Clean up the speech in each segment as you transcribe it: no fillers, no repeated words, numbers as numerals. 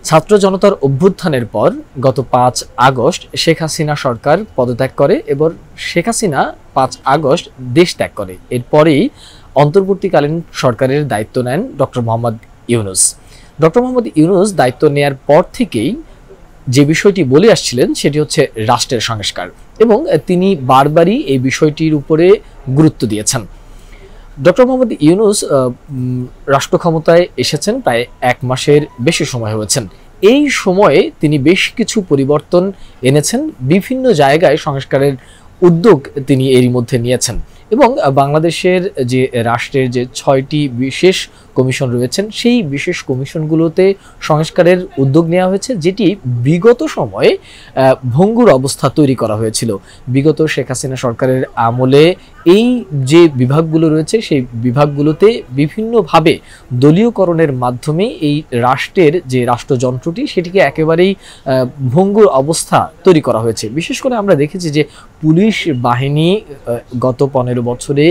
ছাত্র জনতার অভ্যুত্থানের পর গত ৫ আগস্ট শেখ হাসিনা সরকার পদত্যাগ করে এবং শেখ হাসিনা ৫ আগস্ট দেশ ত্যাগ করে। এরপরেই অন্তর্বর্তীকালীন সরকারের দায়িত্ব নেন ডক্টর মোহাম্মদ ইউনূস। ডক্টর মোহাম্মদ ইউনূস দায়িত্ব নেয়ার পর থেকেই যে বিষয়টি বলে আসছিলেন সেটি হচ্ছে রাষ্ট্রের সংস্কার, এবং তিনি বারবারই এই বিষয়টির উপরে গুরুত্ব দিয়েছেন। ডক্টর মোহাম্মদ ইউনূস রাষ্ট্র ক্ষমতায় এসেছেন প্রায় ১ মাসের বেশি সময় হয়েছেন। এই সময়ে তিনি বেশ কিছু পরিবর্তন এনেছেন, বিভিন্ন জায়গায় সংস্কারের উদ্যোগ তিনি এরই মধ্যে নিয়েছেন, এবং বাংলাদেশের যে রাষ্ট্রের যে ৬টি বিশেষ কমিশন রয়েছেন সেই বিশেষ কমিশনগুলোতে সংস্কারের উদ্যোগ নেওয়া হয়েছে, যেটি বিগত সময়ে ভঙ্গুর অবস্থা তৈরি করা হয়েছিল। বিগত শেখ হাসিনা সরকারের আমলে এই যে বিভাগগুলো রয়েছে সেই বিভাগগুলোতে বিভিন্নভাবে দলীয়করণের মাধ্যমে এই রাষ্ট্রের যে রাষ্ট্রযন্ত্রটি সেটিকে একেবারেই ভঙ্গুর অবস্থা তৈরি করা হয়েছে। বিশেষ করে আমরা দেখেছি যে পুলিশ বাহিনী গত ১৫ বছরে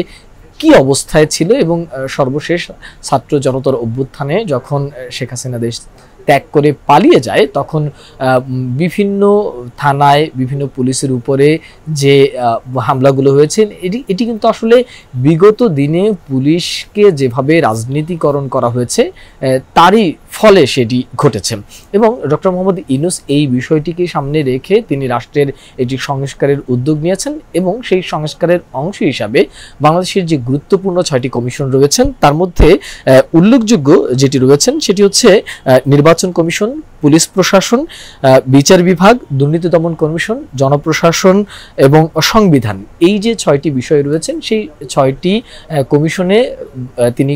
কি অবস্থায় ছিল, এবং সর্বশেষ ছাত্র জনতার অভ্যুত্থানে যখন শেখ হাসিনা দেশ ত্যাগ করে পালিয়ে যায় তখন বিভিন্ন থানায় বিভিন্ন পুলিশের উপরে যে হামলাগুলো হয়েছে এটি কিন্তু আসলে বিগত দিনে পুলিশকে যেভাবে রাজনীতিকরণ করা হয়েছে তারই ফলে সেটি ঘটেছে। এবং ডক্টর মোহাম্মদ ইউনূস এই বিষয়টিকে সামনে রেখে তিনি রাষ্ট্রের এটি সংস্কারের উদ্যোগ নিয়েছেন, এবং সেই সংস্কারের অংশ হিসাবে বাংলাদেশের যে গুরুত্বপূর্ণ ৬টি কমিশন রয়েছেন তার মধ্যে উল্লেখযোগ্য যেটি রয়েছেন সেটি হচ্ছে নির্বাচন কমিশন, পুলিশ প্রশাসন, বিচার বিভাগ, দুর্নীতি দমন কমিশন, জনপ্রশাসন এবং সংবিধান। এই যে ৬টি বিষয় রয়েছেন সেই ৬টি কমিশনে তিনি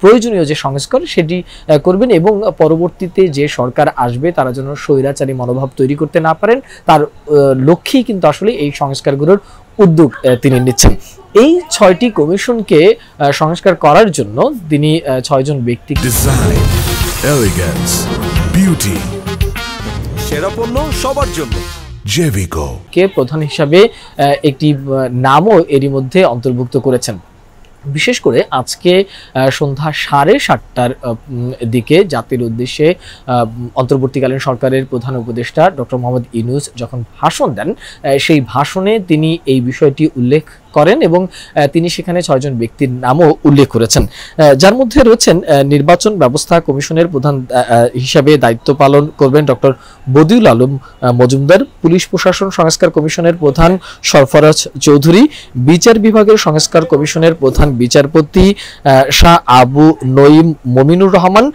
প্রয়োজনীয় যে সংস্কার সেটি করবেন, এবং পরবর্তীতে যে সরকার আসবে তারা যেন স্বৈরাচারী মনোভাব তৈরি করতে না পারেন তার লক্ষ্যেই কিন্তু আসলে এই সংস্কারগুলোর উদ্যোগ তিনি নিচ্ছেন। এই ৬টি কমিশনকে সংস্কার করার জন্য তিনি ৬ জন ব্যক্তি এলিগেন্স বিউটি সেরা পণ্য সবার জন্য জেভিকো কে প্রধান হিসাবে একটি নামও এরই মধ্যে অন্তর্ভুক্ত করেছেন। বিশেষ করে আজকে সন্ধ্যা ৭:৩০টার দিকে জাতির উদ্দেশ্যে অন্তর্বর্তীকালীন সরকারের প্রধান উপদেষ্টা ডক্টর মোহাম্মদ ইউনূস যখন ভাষণ দেন সেই ভাষণে তিনি এই বিষয়টি উল্লেখ করেন, এবং তিনি সেখানে ৬ জন ব্যক্তির নামও উল্লেখ করেছেন, যার মধ্যে রয়েছেন নির্বাচন ব্যবস্থা কমিশনের প্রধান হিসাবে দায়িত্ব পালন করবেন ডক্টর বদিউল আলম মজুমদার, পুলিশ প্রশাসন সংস্কার কমিশনের প্রধান সরফরাজ চৌধুরী, বিচার বিভাগের সংস্কার কমিশনের প্রধান বিচারপতি শাহ আবু নঈম মমিনুর রহমান,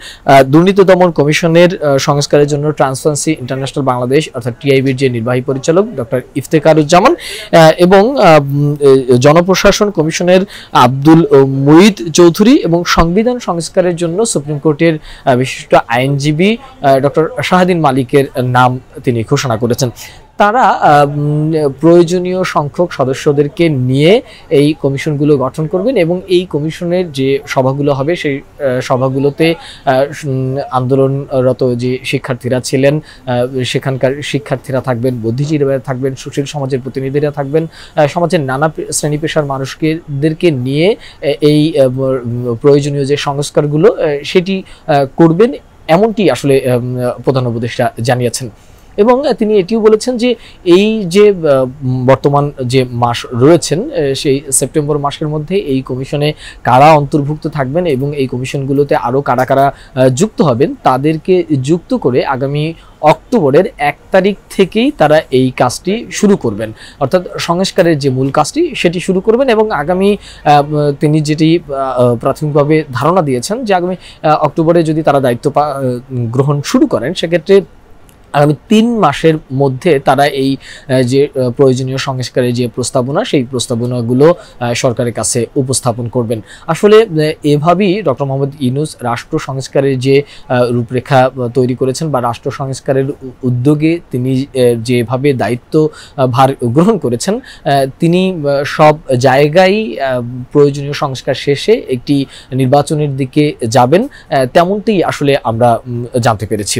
দুর্নীতি দমন কমিশনের সংস্কারের জন্য ট্রান্সপারেন্সি ইন্টারন্যাশনাল বাংলাদেশ অর্থাৎ টিআইবির যে নির্বাহী পরিচালক ডক্টর ইফতেখারুজ্জামান, এবং জনপ্রশাসন কমিশনের আব্দুল মুঈদ চৌধুরী, এবং সংবিধান সংস্কারের জন্য সুপ্রিম কোর্টের বিশিষ্ট আইনজীবী ডক্টর শাহাদিন মালিকের নাম তিনি ঘোষণা করেছেন। তারা প্রয়োজনীয় সংখ্যক সদস্যদেরকে নিয়ে এই কমিশনগুলো গঠন করবেন, এবং এই কমিশনের যে সভাগুলো হবে সেই সভাগুলোতে আন্দোলনরত যে শিক্ষার্থীরা ছিলেন সেখানকার শিক্ষার্থীরা থাকবেন, বুদ্ধিজীবীরা থাকবেন, সুশীল সমাজের প্রতিনিধিরা থাকবেন, সমাজের নানা শ্রেণী পেশার মানুষদেরকে নিয়ে এই প্রয়োজনীয় যে সংস্কারগুলো সেটি করবেন, এমনটি আসলে প্রধান উপদেষ্টা জানিয়েছেন। এবং তিনি এটিও বলেছেন যে এই যে বর্তমান যে মাস রয়েছেন সেই সেপ্টেম্বর মাসের মধ্যে এই কমিশনে কারা অন্তর্ভুক্ত থাকবেন এবং এই কমিশনগুলোতে আরও কারা কারা যুক্ত হবেন তাদেরকে যুক্ত করে আগামী অক্টোবরের ১ তারিখ থেকেই তারা এই কাজটি শুরু করবেন, অর্থাৎ সংস্কারের যে মূল কাজটি সেটি শুরু করবেন। এবং আগামী তিনি যেটি প্রাথমিকভাবে ধারণা দিয়েছেন যে আগামী অক্টোবরে যদি তারা দায়িত্ব গ্রহণ শুরু করেন সেক্ষেত্রে আগামী ৩ মাসের মধ্যে তারা এই যে প্রয়োজনীয় সংস্কারের যে প্রস্তাবনা সেই প্রস্তাবনাগুলো সরকারের কাছে উপস্থাপন করবেন। আসলে এভাবেই ডক্টর মোহাম্মদ ইউনূস রাষ্ট্র সংস্কারের যে রূপরেখা তৈরি করেছেন বা রাষ্ট্র সংস্কারের উদ্যোগে তিনি যেভাবে দায়িত্ব ভার গ্রহণ করেছেন তিনি সব জায়গায় প্রয়োজনীয় সংস্কার শেষে একটি নির্বাচনের দিকে যাবেন তেমনটি আসলে আমরা জানতে পেরেছি।